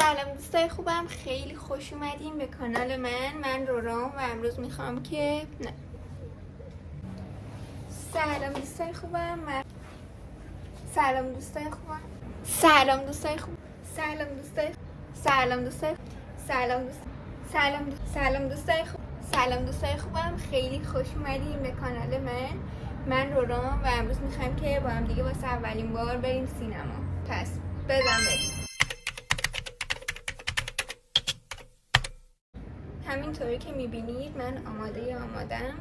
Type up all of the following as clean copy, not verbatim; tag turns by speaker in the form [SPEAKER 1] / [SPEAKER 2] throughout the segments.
[SPEAKER 1] سلام دوستای خوبم، خیلی خوش اومدین به کانال من رورام و امروز میخوام که سلام دوستای خوبم سلام دوستای خوبم سلام دوستای خوب سلام دوستای سلام دوستای سلام دوستای خوب سلام دوستای خوبم، خیلی خوش اومدین به کانال من رورام و امروز میخوایم که با هم دیگه واسه اولین بار بریم سینما. پس بزن بریم. همینطوری که میبینید من آمادم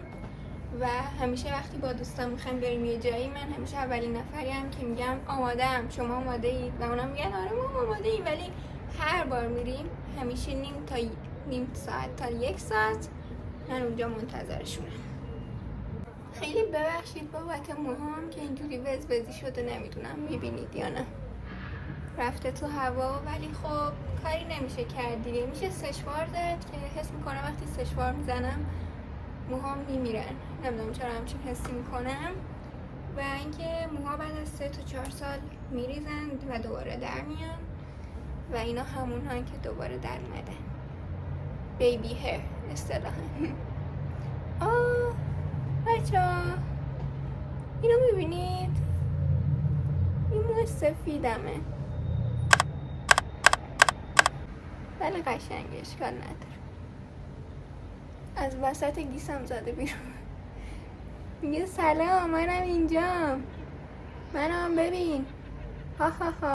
[SPEAKER 1] و همیشه وقتی با دوستان میخوایم بریم یه جایی من همیشه اولین نفریم که میگم آمادم، شما آماده اید؟ و اونا میگن آره ما آماده ایم، ولی هر بار میریم همیشه نیم ساعت تا یک ساعت من اونجا منتظرشونم. خیلی ببخشید بابت موهام که اینجوری وزوزی شده، نمیدونم میبینید یا نه، رفته تو هوا، ولی خب کاری نمیشه کرد دیگه. میشه سشوار زد که حس میکنم وقتی سشوار میزنم موهام میمیرن، نمیدونم چرا همچین حسی میکنم. و اینکه موها بعد از 3 تا 4 سال میریزن و دوباره در میان و اینا همون هن که دوباره در اومدن، بیبی هیر اصطلاحا. بچه‌ها اینو میبینید؟ این موه سفیدمه ولی قشنگه، اشکال نداره. از وسط گیسم زده بیرون. میگه سلام منم اینجام، منم ببین، ها ها ها.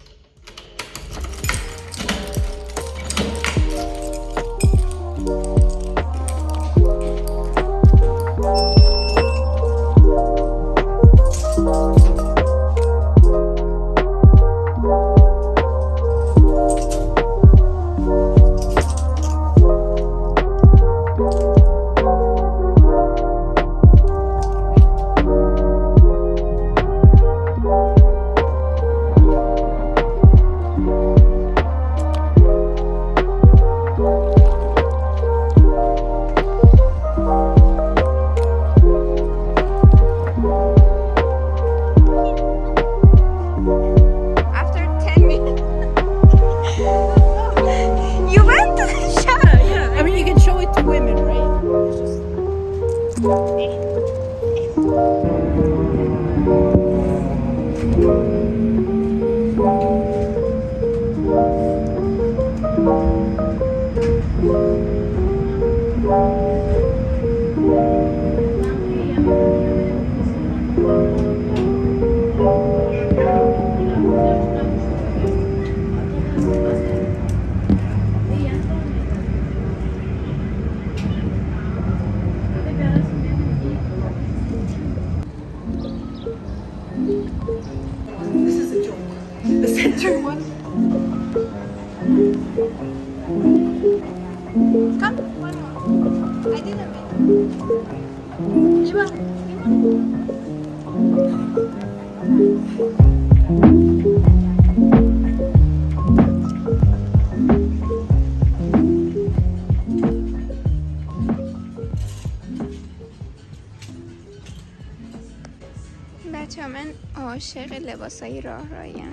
[SPEAKER 1] بچه من عاشق لباسای راهرویم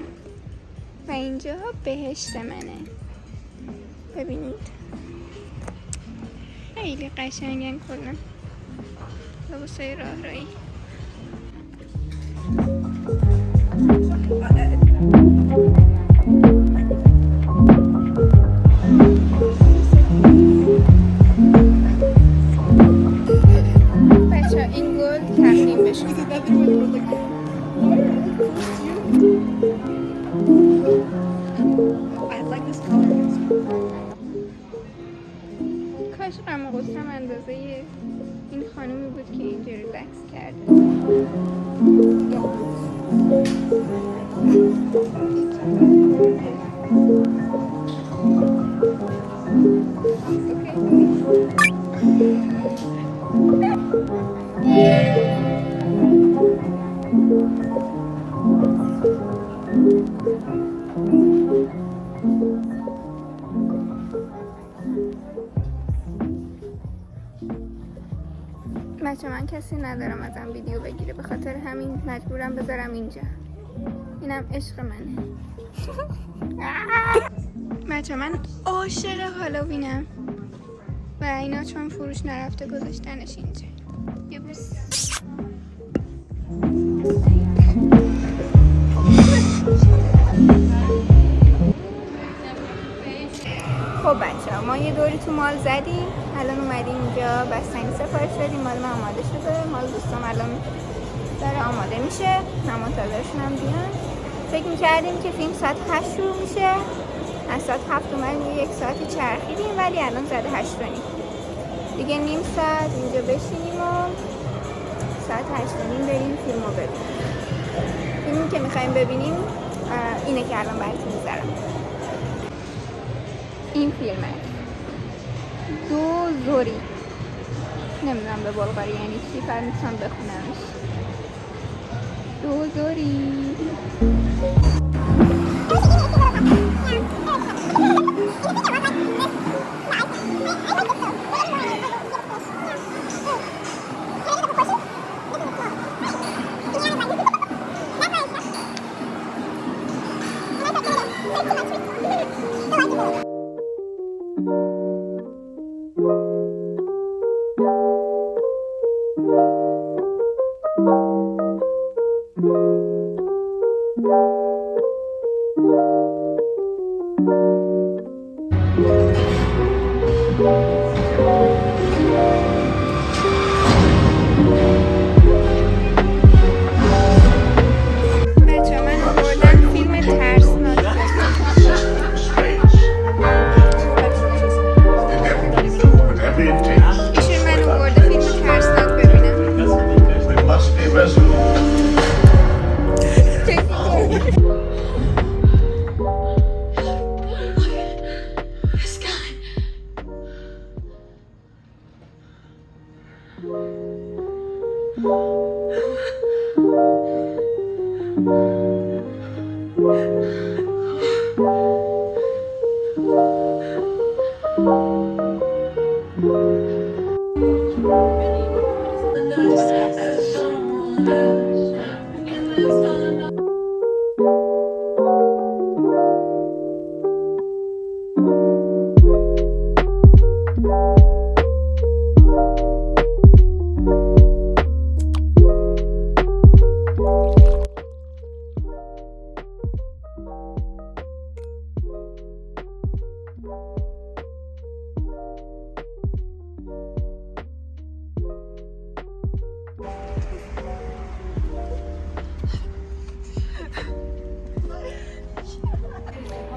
[SPEAKER 1] و اینجا بهشت منه. ببینید خیلی قشنگن کلا لباسای راهرویی. بچه این گل تقدیم بشه. کاش غم و غصه‌م اندازه این خانومی بود که اینجا ریلکس کرده. بچه من کسی ندارم ازم ویدیو بگیره، به خاطر همین مجبورم بذارم اینجا. اینم عشق منه. بچه من عاشق هالووینم و اینا چون فروش نرفته گذاشتنش اینجا. یه بوس. خب بچه ما یه دوری تو مال زدیم، الان اومدیم اینجا بستنی سفارش دادیم، مال من آماده شده، مال دوستام الان داره آماده میشه، من منتظرشون هم بیان. فکر میکردیم که فیلم ساعت 8 شروع میشه، از ساعت 7 اومدیم 1 ساعتی چرخیدیم ولی الان زده 8:30 دیگه، نیم ساعت اینجا بشینیم و ساعت 8:30 بریم فیلم رو ببینیم. فیلمی که میخوایم ببینیم اینه که الان براتون میذارم. این فیلمه دو زوری، نمیدونم به بلغاری یعنی چی، فقط میتونم بخونمش. دو زوری.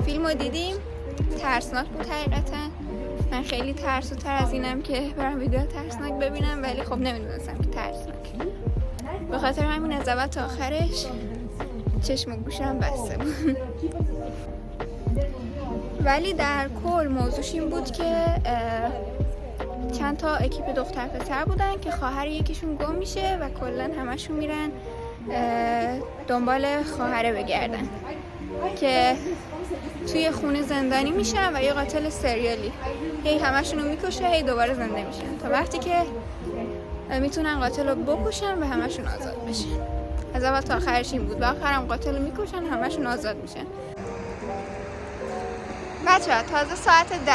[SPEAKER 1] فیلمو دیدیم، ترسناک بود حقیقتا. من خیلی ترسوتر از اینم که برام ویدیو ترسناک ببینم، ولی خب نمیدونستم که ترسناک. به خاطر همین از اول تا آخرش چشم و گوشم بسته بود. ولی در کل موضوعش این بود که چند تا اکیپ دختر پسر بودن که خواهر یکیشون گم میشه و کلا همشون میرن دنبال خواهره بگردن که توی خونه زندانی میشن و یه قاتل سریالی هی همشون رو میکشه، هی دوباره زنده میشن تا وقتی که میتونن قاتل رو بکشن و همشون آزاد بشن. از اول تا آخرش این بود و آخرم قاتل رو میکشن همشون آزاد میشن. بچه تازه ساعت 10.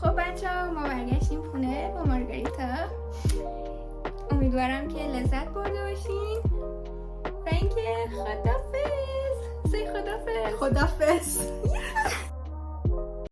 [SPEAKER 1] خب بچه ما برگشتیم خونه با مارگاریتا. امیدوارم که لذت برده باشین و اینکه خدافظ. خدافظ.